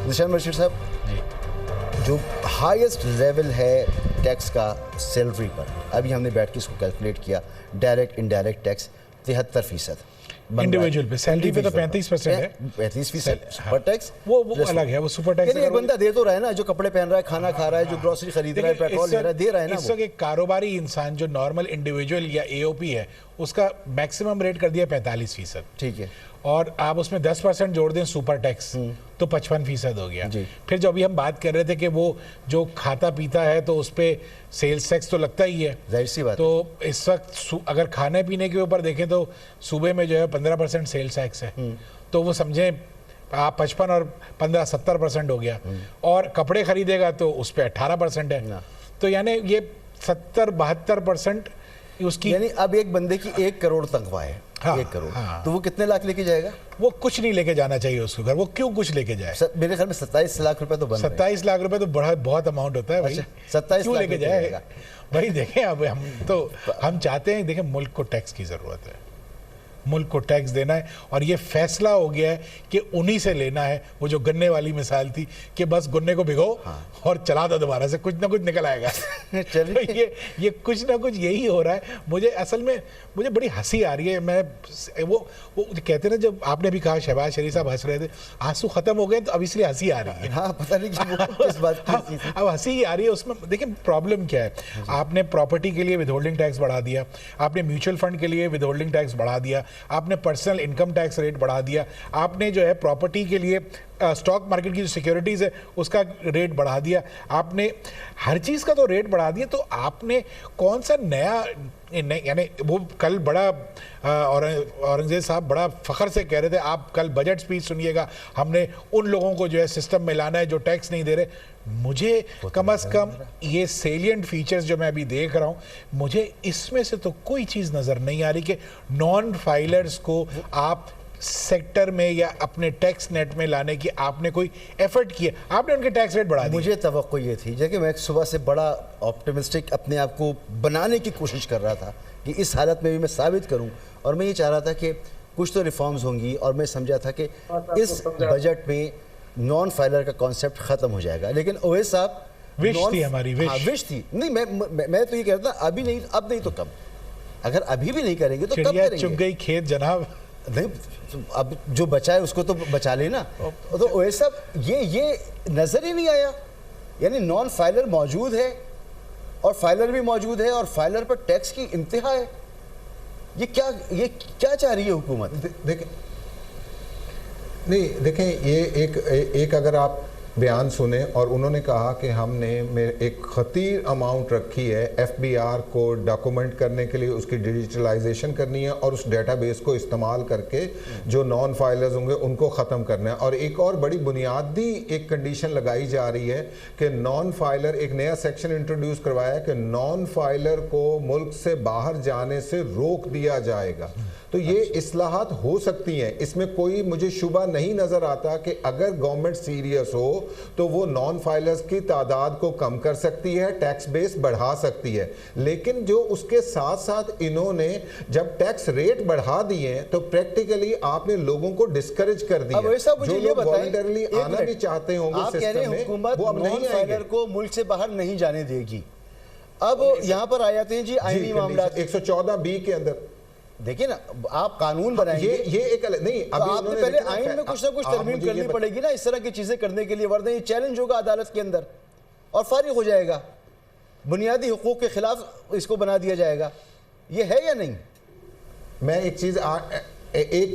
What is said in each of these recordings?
ذیشان رشید صاحب، جو highest level ہے ٹیکس کا سیلری پر، ابھی ہم نے بیٹھ کے اس کو کیلکولیٹ کیا، ڈائریکٹ انڈائریکٹ ٹیکس 73%، انڈیویجول پہ سیلری پہ تو 35% ہے، 35% سپر ٹیکس، وہ الگ ہے، وہ سپر ٹیکس ایک بندہ دے تو رہا ہے نا، جو کپڑے پہن رہا ہے، کھانا کھا رہا ہے، جو گروسری خرید رہا ہے، پیٹرول لے رہا ہے، دے رہا ہے نا۔ اس وقت ایک کاروباری انسان جو نارمل انڈیویجول یا اے او پی ہے، اس کا میکسیمم ریٹ کر دیا 45%، ٹھیک ہے، اور آپ اس میں 10% جوڑ دیں سپر ٹیکس تو 55% ہو گیا۔ پھر جو ابھی ہم بات کر رہے تھے کہ وہ جو کھاتا پیتا ہے تو اس پہ سیلز ٹیکس تو لگتا ہی ہے، ظاہر سی بات، تو اس وقت اگر کھانے پینے کے اوپر دیکھیں تو صوبے میں جو ہے 15% سیلز ٹیکس ہے، تو وہ سمجھیں آپ 55 اور 15 70% ہو گیا، اور کپڑے خریدے گا تو اس پہ 18% ہے، تو یعنی یہ 70-72% اس کی، یعنی اب ایک بندے کی 1 کروڑ تنخواہ ہے، 1 کروڑ، تو وہ کتنے لاکھ لے کے جائے گا؟ وہ کچھ نہیں لے کے جانا چاہیے اس کو گھر، وہ کیوں کچھ لے کے جائے؟ میرے خیال میں 27 لاکھ روپے تو بن رہے ہیں۔ 27 لاکھ روپے تو بہت اماؤنٹ ہوتا ہے بھائی، 27 کیوں لاکھ لے کے جائے گا بھائی؟ دیکھیں اب ہم چاہتے ہیں، دیکھیں ملک کو ٹیکس کی ضرورت ہے، ملک کو ٹیکس دینا ہے، اور یہ فیصلہ ہو گیا ہے کہ انہی سے لینا ہے۔ وہ جو گنے والی مثال تھی کہ بس گنے کو بھگو اور چلا دو، دوبارہ سے کچھ نہ کچھ نکل آئے گا۔ یہ کچھ نہ کچھ یہی ہو رہا ہے۔ مجھے اصل میں بڑی ہنسی آ رہی ہے، میں وہ کہتے ہیں نا، جب آپ نے بھی کہا شہباز شریف صاحب ہنس رہے تھے، آنسو ختم ہو گئے تو اب اس لیے ہنسی آ رہی ہے۔ ہاں، پتہ نہیں کس بات کی، اب ہنسی ہی آ رہی ہے۔ اس میں دیکھیں پرابلم کیا ہے، آپ نے پراپرٹی کے لیے ود ہولڈنگ ٹیکس بڑھا دیا، آپ نے میوچل فنڈ کے لیے ود ہولڈنگ ٹیکس بڑھا دیا، آپ نے پرسنل انکم ٹیکس ریٹ بڑھا دیا، آپ نے جو ہے پراپرٹی کے لیے اسٹاک مارکیٹ کی جو سیکیورٹیز ہے اس کا ریٹ بڑھا دیا، آپ نے ہر چیز کا تو ریٹ بڑھا دیا، تو آپ نے کون سا نیا، یعنی وہ کل بڑا اورنگزیب صاحب بڑا فخر سے کہہ رہے تھے، آپ کل بجٹ سپیچ سنیے گا، ہم نے ان لوگوں کو جو ہے سسٹم میں لانا ہے جو ٹیکس نہیں دے رہے۔ مجھے کم از کم یہ سیلینٹ فیچرز جو میں ابھی دیکھ رہا ہوں، مجھے اس میں سے تو کوئی چیز نظر نہیں آ رہی کہ نان فائلرز کو آپ سیکٹر میں یا اپنے ٹیکس نیٹ میں لانے کی آپ نے کوئی ایفرٹ کیا، آپ نے ان کے ٹیکس ریٹ بڑھا دیا۔ مجھے توقع یہ تھی، جبکہ میں صبح سے بڑا آپٹیمسٹک اپنے آپ کو بنانے کی کوشش کر رہا تھا کہ اس حالت میں بھی میں ثابت کروں، اور میں یہ چاہ رہا تھا کہ کچھ تو ریفارمز ہوں گی، اور میں سمجھا تھا کہ اس بجٹ میں نان فائلر کا کانسیپٹ ختم ہو جائے گا، لیکن اویس صاحب وش تھی ہماری، وش تھی نہیں، میں تو یہ کہتا تھا ابھی نہیں، اب نہیں تو کب؟ اگر ابھی بھی نہیں کریں گے تو کب کریں گے؟ چگ گئی کھیت جناب، نہیں اب جو بچا ہے اس کو تو بچا لینا۔ تو اویس صاحب یہ نظر ہی نہیں آیا، یعنی نان فائلر موجود ہے اور فائلر بھی موجود ہے، اور فائلر پر ٹیکس کی انتہا ہے۔ یہ کیا چاہ رہی ہے حکومت؟ دیکھیں یہ ایک اگر آپ بیان سنیں، اور انہوں نے کہا کہ ہم نے ایک خطیر اماؤنٹ رکھی ہے ایف بی آر کو ڈاکومنٹ کرنے کے لیے، اس کی ڈیجیٹلائزیشن کرنی ہے، اور اس ڈیٹا بیس کو استعمال کر کے جو نان فائلرز ہوں گے ان کو ختم کرنا ہے۔ اور ایک اور بڑی بنیادی ایک کنڈیشن لگائی جا رہی ہے کہ نان فائلر، ایک نیا سیکشن انٹروڈیوس کروایا کہ نان فائلر کو ملک سے باہر جانے سے روک دیا جائے گا۔ تو یہ اصلاحات ہو سکتی ہیں، اس میں کوئی مجھے شبہ نہیں نظر آتا کہ اگر گورنمنٹ سیریس ہو تو وہ نان فائلرز کی تعداد کو کم کر سکتی ہے، ٹیکس بیس بڑھا سکتی ہے۔ لیکن جو اس کے ساتھ ساتھ انہوں نے جب ٹیکس ریٹ بڑھا دیے تو پریکٹیکلی آپ نے لوگوں کو ڈسکریج کر دیا۔ جو لوگ والنٹرلی آنا بھی چاہتے ہوں گے سسٹم میں، وہ اب نہیں آئیں گے۔ کو ملک سے باہر نہیں جانے دے گی۔ اب یہاں پر آ جاتے ہیں جی آئینی معاملات، 114(b) کے اندر دیکھیں نا، آپ قانون بنائیں گے، یہ ایک نہیں، تو آپ نے پہلے آئین میں کچھ نہ کچھ ترمیم کرنی پڑے گی نا اس طرح کی چیزیں کرنے کے لیے، ورنہ یہ چیلنج ہوگا عدالت کے اندر اور فارغ ہو جائے گا، بنیادی حقوق کے خلاف اس کو بنا دیا جائے گا۔ یہ ہے یا نہیں؟ میں ایک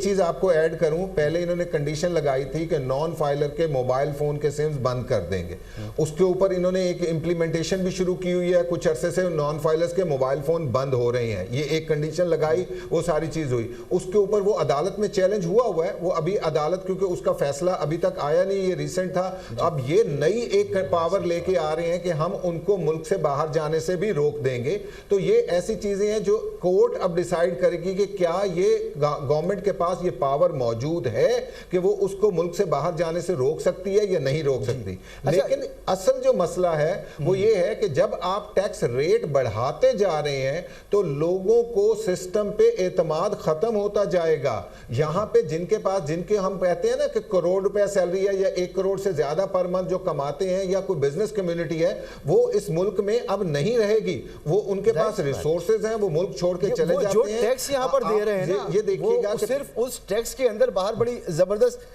چیز آپ کو ایڈ کروں، پہلے انہوں نے کنڈیشن لگائی تھی کہ نان فائلر کے موبائل فون کے سمز بند کر دیں گے، اس کے اوپر انہوں نے ایک امپلیمنٹیشن بھی شروع کی ہوئی ہے، کچھ عرصے سے نان فائلرز کے موبائل فون بند ہو رہے ہیں، یہ ایک کنڈیشن لگائی، وہ ساری چیز ہوئی۔ اس کے اوپر وہ عدالت میں چیلنج ہوا ہے، وہ ابھی عدالت، کیونکہ اس کا فیصلہ ابھی تک آیا نہیں، یہ ریسنٹ تھا، اب یہ نئی ایک پاور لے کے آ رہے ہیں کہ ہم ان کو ملک سے باہر جانے سے بھی روک دیں گے۔ تو یہ ایسی چیزیں ہیں جو کورٹ اب ڈیسائیڈ کرے گی کہ کیا یہ گورنمنٹ گورنمنٹ کے پاس یہ پاور موجود ہے کہ وہ اس کو ملک سے باہر جانے سے روک سکتی ہے یا نہیں روک سکتی. لیکن اصل جو مسئلہ ہے وہ یہ ہے کہ جب آپ ٹیکس ریٹ بڑھاتے جا رہے ہیں تو لوگوں کو سسٹم پہ اعتماد ختم ہوتا جائے گا. یہاں پہ جن کے ہم کہتے ہیں نا کہ کروڑ روپے سیلری ہے یا 1 کروڑ سے زیادہ پر منتھ جو کماتے ہیں یا کوئی بزنس کمیونٹی ہے, وہ اس ملک میں اب نہیں رہے گی. وہ ان کے پاس ریسورسز ہیں, وہ ملک چھوڑ کے چلے جاتے ہیں. جو ٹیکس یہاں پر دے رہے ہیں نا, یہ دیکھیے گا کہ صرف اس ٹیکس کے اندر باہر بڑی زبردست